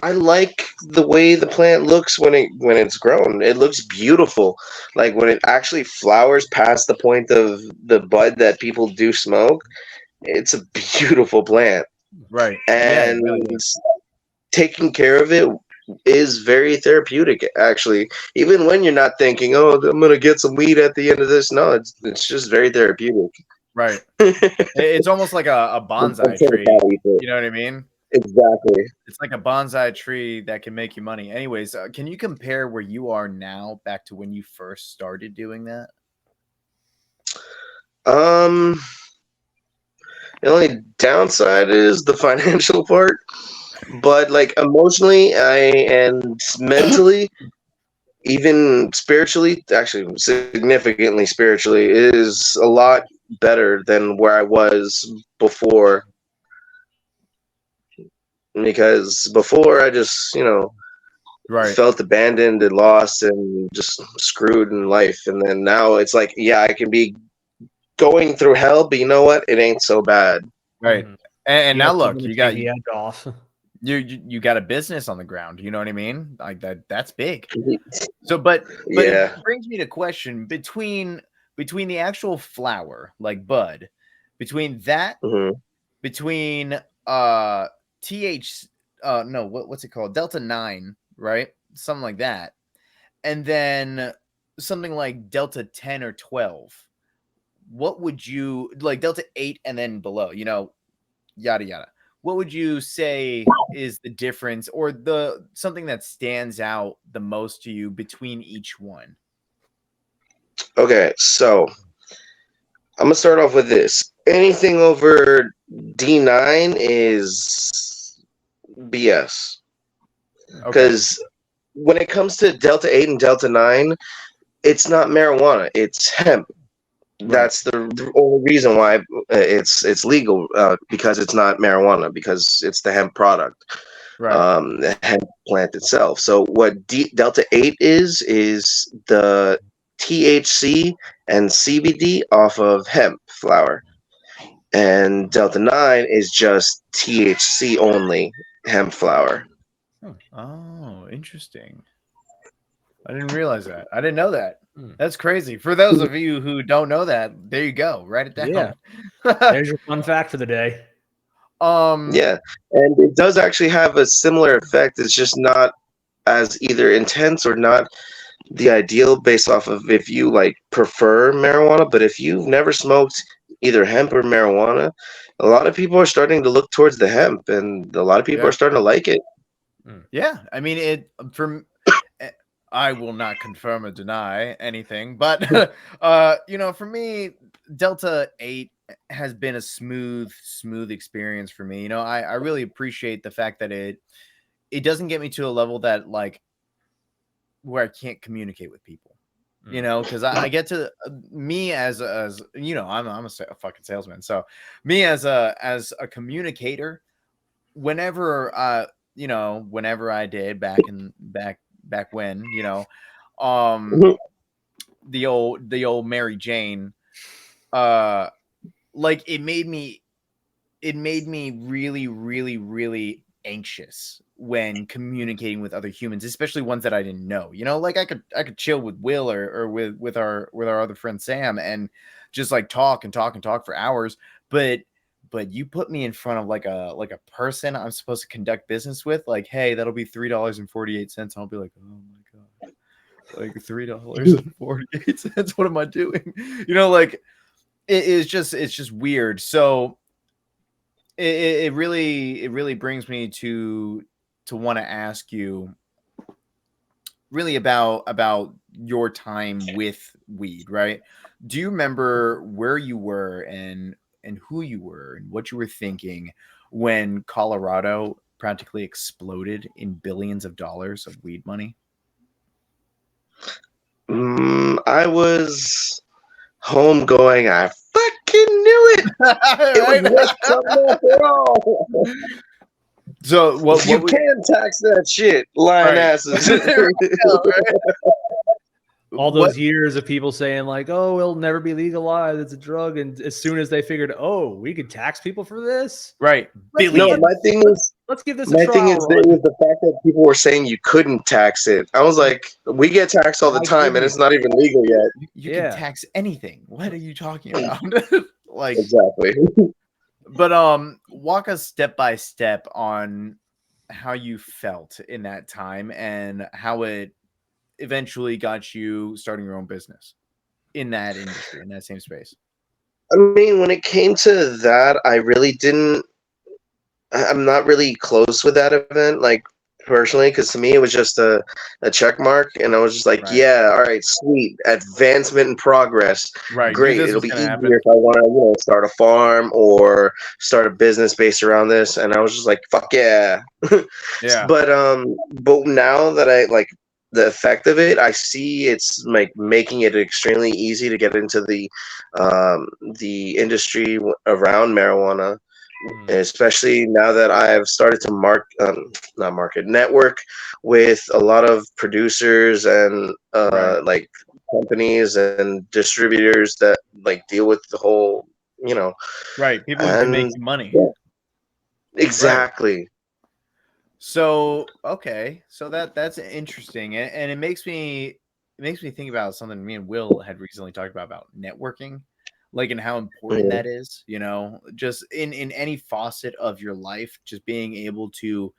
I like the way the plant looks when it's grown. It looks beautiful. Like when it actually flowers past the point of the bud that people do smoke, it's a beautiful plant. Right. Yeah, it And really is. taking care of it is very therapeutic actually. Even when you're not thinking, "Oh, I'm going to get some weed at the end of this." No, it's just very therapeutic. Right. It's almost like a bonsai Until the tree. body eats it. You know what I mean? Exactly. It's like a bonsai tree that can make you money. Anyways, can you compare where you are now back to when you first started doing that? Um, the only downside is the financial part, but like emotionally, and mentally, even spiritually, actually significantly spiritually, is a lot better than where I was before. Because before I just, Right. felt abandoned and lost and just screwed in life. And then now it's like, yeah, I can be going through hell, but you know what? It ain't so bad. Right. Mhm. And Yeah, now something look, to you take got the edge off. you got a business on the ground. You know what I mean? Like that's big. So but it Yeah. brings me to question between the actual flower, like bud, between that Hmm. between th no, what's it called, delta 9, right, something like that, and then something like delta 10 or 12, what would you like, delta 8 and then below, yada yada, what would you say is the difference or the something that stands out the most to you between each one? Okay, so I'm gonna start off with this. Anything over D9 is BS. Okay. Because when it comes to Delta 8 and Delta 9, it's not marijuana, it's hemp. Right. That's the only reason why it's legal, because it's not marijuana, because it's the hemp product, Right. the hemp plant itself. So what Delta 8 is the THC and CBD off of hemp flower, and Delta 9 is just THC only hemp flower. Oh, interesting. I didn't realize that. I didn't know that. Hmm. That's crazy. For those of you who don't know that, there you go. Write it Yeah. down. There's your fun fact for the day. um Yeah, and it does actually have a similar effect. It's just not as either intense or not the ideal based off of if you like prefer marijuana. But if you've never smoked either hemp or marijuana, a lot of people are starting to look towards the hemp, and a lot of people are yeah. starting to like it. Yeah. I mean it from I will not confirm or deny anything, but for me, Delta 8 has been a smooth experience for me. I really appreciate the fact that it doesn't get me to a level that like where I can't communicate with people. Because I get to me as a fucking salesman. So me as a communicator, whenever whenever I did back when, Mhm. the old Mary Jane, uh like it made me really, really, really anxious when communicating with other humans, especially ones that I didn't know. Like I could chill with Will or with our other friend Sam and just like talk and talk and talk for hours. But you put me in front of like a person I'm supposed to conduct business with, like, hey, that'll be $3.48. I'll be like, oh my god, like $3.48. What am I doing? Like it's just weird. So it really brings me to want to ask you really about your time with weed, right? Do you remember where you were and who you were and what you were thinking when Colorado practically exploded in billions of dollars of weed money? I was home going, I fucking knew it. It was worth something after all. So what You we, can tax that shit, lying Right. asses. All what- those years of people saying like, "Oh, it'll never be legalized. It's a drug," and as soon as they figured, "Oh, we could tax people for this," right. Let's- No, Billions. my thing is, let's give this a my thing trial is, run. it was the fact that people were saying you couldn't tax it. I was like, we get taxed all the Why time, and couldn't it's not even legal yet. You Yeah. can tax anything. What are you talking about? Like, Exactly. but walk us step by step on how you felt in that time and how it eventually got you starting your own business in that industry, in that same space. I mean, when it came to that, I really didn't. I'm not really close with that event, like personally, because to me it was just a check mark, and I was just like, Right. yeah, all right, sweet, advancement and progress, Right. great. This It'll was be gonna easier happen. if I want to, start a farm or start a business based around this. And I was just like, fuck yeah. Yeah. But now that I like the effect of it, I see it's like making it extremely easy to get into the industry around marijuana, especially now that I've started to not market, network with a lot of producers and Right. like companies and distributors that like deal with the whole, Right. People who can make and you money. yeah, exactly. So okay, so that's interesting, and it makes me think about something me and Will had recently talked about networking, like and how important Yeah. that is. You know, just in any facet of your life, just being able to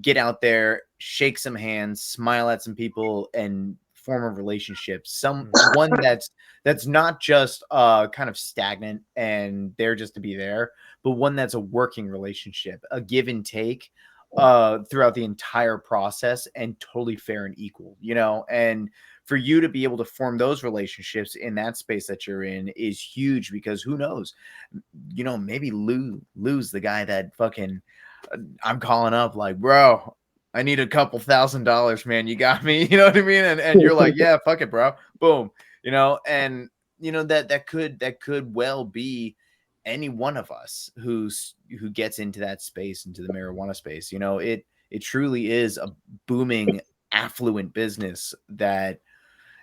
get out there, shake some hands, smile at some people, and form a relationship. One that's not just kind of stagnant and there just to be there, but one that's a working relationship, a give and take throughout the entire process and totally fair and equal, you know. And for you to be able to form those relationships in that space that you're in is huge, because who knows, you know, maybe lose the guy that fucking I'm calling up like, bro, I need a couple $1,000, man. You got me, you know what I mean? And you're like, yeah, fuck it, bro. Boom, you know. And you know that could well be any one of us who gets into that space, into the marijuana space. You know, it truly is a booming, affluent business that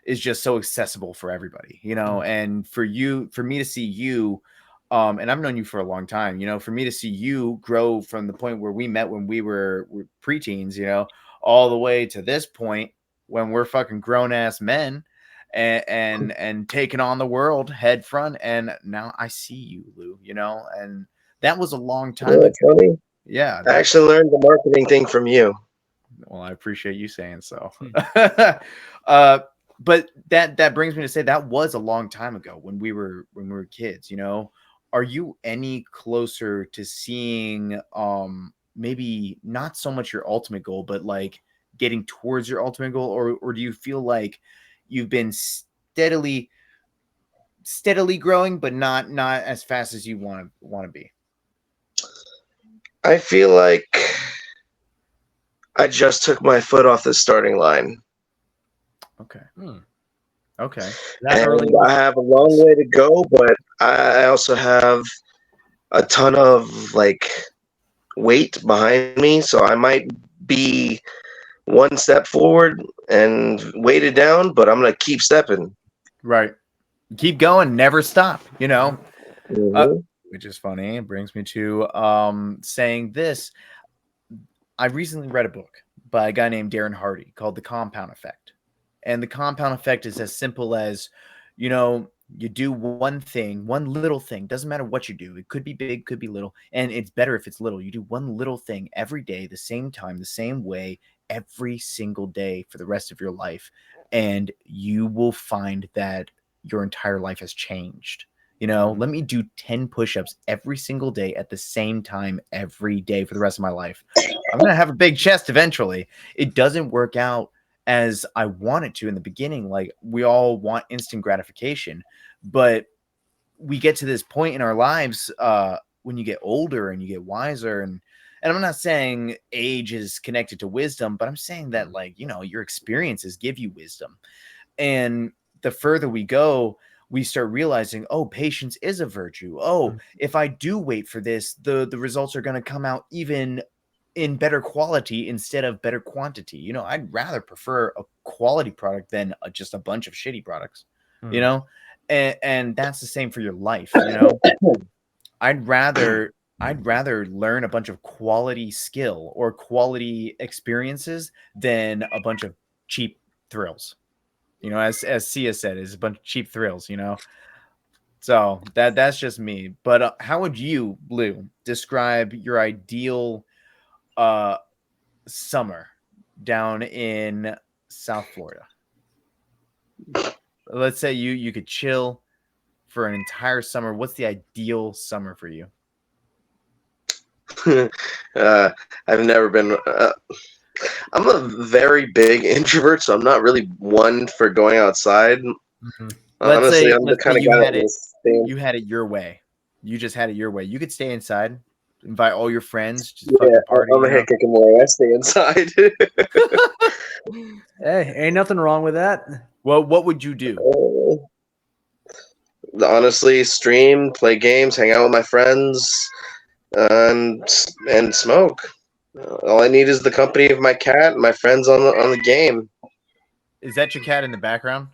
is just so accessible for everybody, you know. And for me to see you, and I've known you for a long time, you know, for me to see you grow from the point where we met when we were preteens, you know, all the way to this point when we're fucking grown ass men and taking on the world head front. And now I see you, Lou, you know, and that was a long time ago. Funny. Yeah. I actually learned the marketing thing from you. Well, I appreciate you saying so. But that brings me to say that was a long time ago when we were kids, you know. Are you any closer to seeing maybe not so much your ultimate goal, but like getting towards your ultimate goal, or do you feel like you've been steadily growing, but not as fast as you want to be? I feel like I just took my foot off the starting line. Okay. Okay. That early, And I have a long way to go, but I also have a ton of like weight behind me, so I might be one step forward and weighted down, but I'm gonna keep stepping. Right. Keep going, never stop, you know. Mhm. Which is funny. It brings me to saying this. I recently read a book by a guy named Darren Hardy called The Compound Effect. And the compound effect is as simple as, you know, you do one thing, one little thing, doesn't matter what you do. It could be big, could be little, and it's better if it's little. You do one little thing every day, the same time, the same way, every single day for the rest of your life, and you will find that your entire life has changed. You know, let me do 10 push-ups every single day at the same time every day for the rest of my life. I'm going to have a big chest eventually. It doesn't work out as I want it to in the beginning. Like, we all want instant gratification, but we get to this point in our lives when you get older and you get wiser, and And I'm not saying age is connected to wisdom, but I'm saying that, like, you know, your experiences give you wisdom. And the further we go, we start realizing, oh, patience is a virtue. Oh, if I do wait for this, the results are going to come out even in better quality instead of better quantity. You know, I'd rather prefer a quality product than just a bunch of shitty products, you know? And that's the same for your life, you know? I'd rather learn a bunch of quality skill or quality experiences than a bunch of cheap thrills. You know, as Sia said, is a bunch of cheap thrills, you know? So that's just me. But how would you, Blue, describe your ideal summer down in South Florida? Let's say you could chill for an entire summer. What's the ideal summer for you? I've never been. I'm a very big introvert, so I'm not really one for going outside. Honestly, I'm the kind of guy that will stay. You had it your way. You just had it your way. You could stay inside, invite all your friends, just Yeah, fucking party. I'm a heck of a I stay inside. Hey, ain't nothing wrong with that. Well, what would you do? Honestly, stream, play games, hang out with my friends, and smoke. All I need is the company of my cat and my friends on the game. Is that your cat in the background?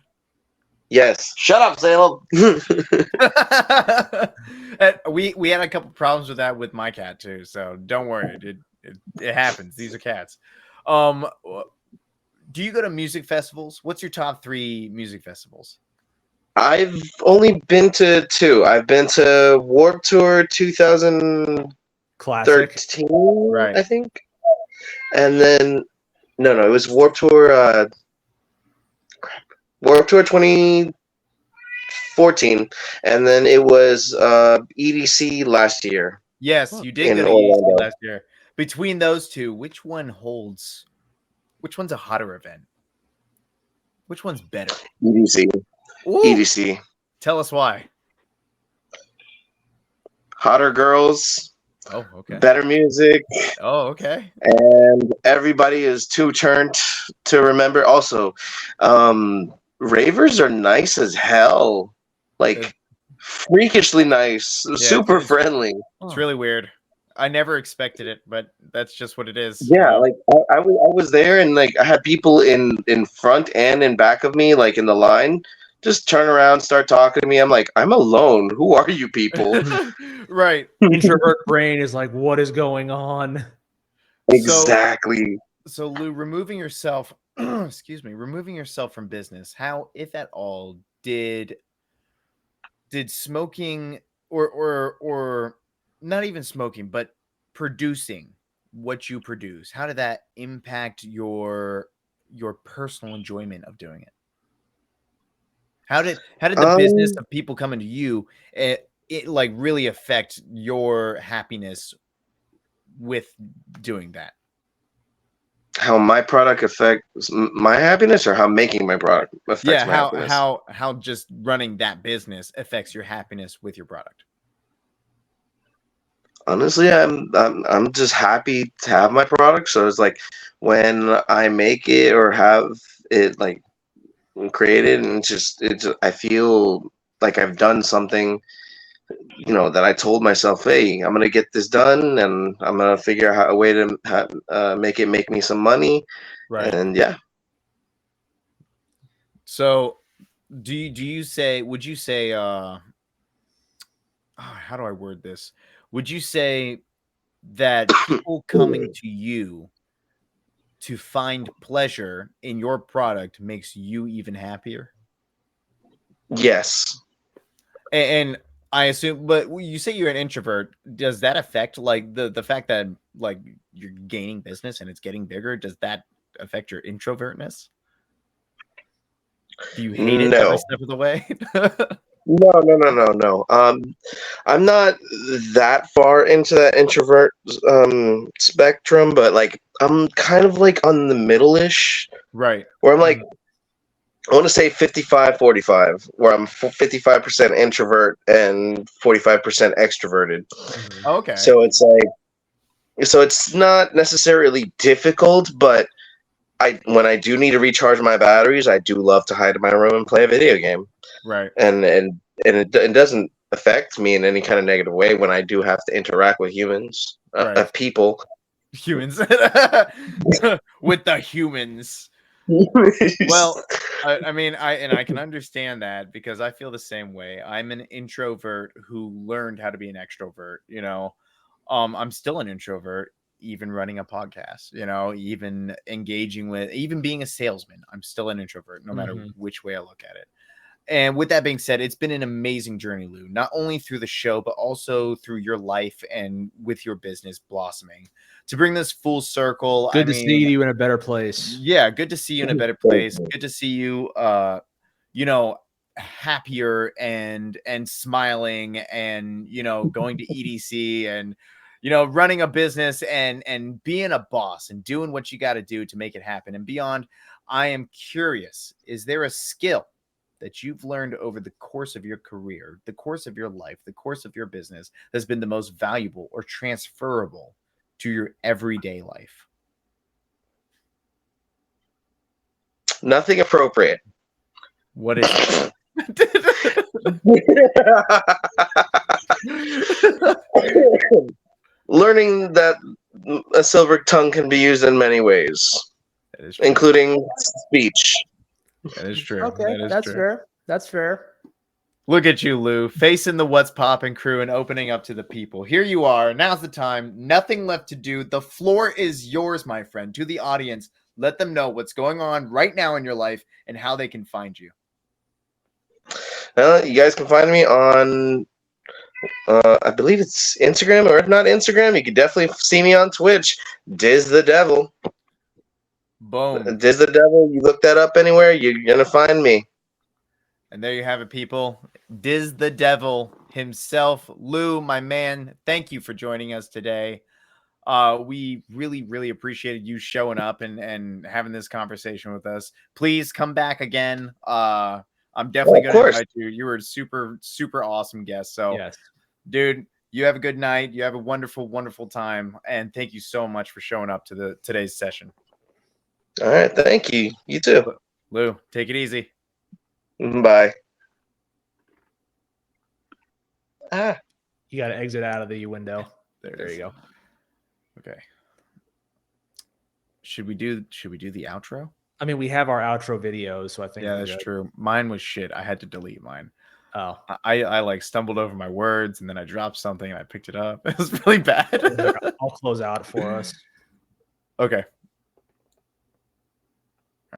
Yes. Shut up, Salem. we had a couple problems with that with my cat too, so don't worry. It happens. These are cats. Do you go to music festivals? What's your top 3 music festivals? I've only been to 2. I've been to Warped Tour 2013, right. I think. And then no, it was Warped Tour 2014, and then it was EDC last year. Yes, you did go to EDC last year. Between those two, which one's a hotter event? Which one's better? EDC. Ooh. EDC. Tell us why. Hotter girls. Oh, okay. Better music. Oh, okay. And everybody is too turned to remember. Also, ravers are nice as hell. Like, freakishly nice. Yeah, super friendly. It's really weird. I never expected it, but that's just what it is. Yeah, like I was there, and like I had people in front and in back of me, like in the line, just turn around, start talking to me. I'm like, I'm alone. Who are you people? Right. Introvert brain is like, what is going on? Exactly. So Lou, removing yourself from business, how, if at all, did smoking or not even smoking, but producing what you produce, how did that impact your personal enjoyment of doing it? How did the business of people coming to you it like really affect your happiness with doing that? How my product affects my happiness, or how making my product affects my happiness? How just running that business affects your happiness with your product? Honestly, I'm just happy to have my product. So it's like when I make it or have it like created, and I feel like I've done something, you know, that I told myself, hey, I'm gonna get this done, and I'm gonna figure out a way to make me some money. Right. And yeah. So would you say how do I word this? Would you say that people coming to you to find pleasure in your product makes you even happier? Yes. And I assume, but you say you're an introvert. Does that affect like the fact that like you're gaining business and it's getting bigger? Does that affect your introvertness? Do you hate it every step of the way? No. I'm not that far into that introvert spectrum, but like I'm kind of like on the middle-ish. Right. Where I'm like, I want to say 55-45, where I'm 55% introvert and 45% extroverted. Okay. So it's like So it's not necessarily difficult, but when I do need to recharge my batteries, I do love to hide in my room and play a video game. Right. And it doesn't affect me in any kind of negative way when I do have to interact with humans, Right. people. Humans. With the humans. Well, I mean, I can understand that because I feel the same way. I'm an introvert who learned how to be an extrovert, you know. I'm still an introvert, even running a podcast, you know, even engaging with, even being a salesman. I'm still an introvert, no matter which way I look at it. And with that being said, it's been an amazing journey, Lou, not only through the show, but also through your life and with your business blossoming. To bring this full circle, Good to see you in a better place. Yeah, good to see you in a better place. Good to see you, you know, happier and smiling and, you know, going to EDC and, you know, running a business and being a boss and doing what you got to do to make it happen and beyond. I am curious, is there a skill that you've learned over the course of your career, the course of your life, the course of your business that's been the most valuable or transferable to your everyday life? Nothing appropriate. What is it? Learning that a silver tongue can be used in many ways, including speech. That is true. Okay, that's fair. That's fair. Look at you, Lou, facing the What's Poppin' crew and opening up to the people. Here you are. Now's the time. Nothing left to do. The floor is yours, my friend. To the audience, let them know what's going on right now in your life and how they can find you. You guys can find me on, I believe it's Instagram, or if not Instagram, you can definitely see me on Twitch. DiztheDemon. Boom. DiztheDemon. You look that up anywhere, you're gonna find me. And there you have it, people. DiztheDemon himself, Lou, my man. Thank you for joining us today. We really, really appreciated you showing up and having this conversation with us. Please come back again. I'm definitely going to invite you. You were a super, super awesome guest. So, yes, dude, you have a good night. You have a wonderful, wonderful time. And thank you so much for showing up to today's session. All right. Thank you. You too. Lou, take it easy. Bye. You got to exit out of the window. There you go. Okay. Should we do the outro? I mean, we have our outro videos, so I think that's true. Mine was shit. I had to delete mine. Oh, I like stumbled over my words and then I dropped something and I picked it up. It was really bad. I'll close out for us. Okay.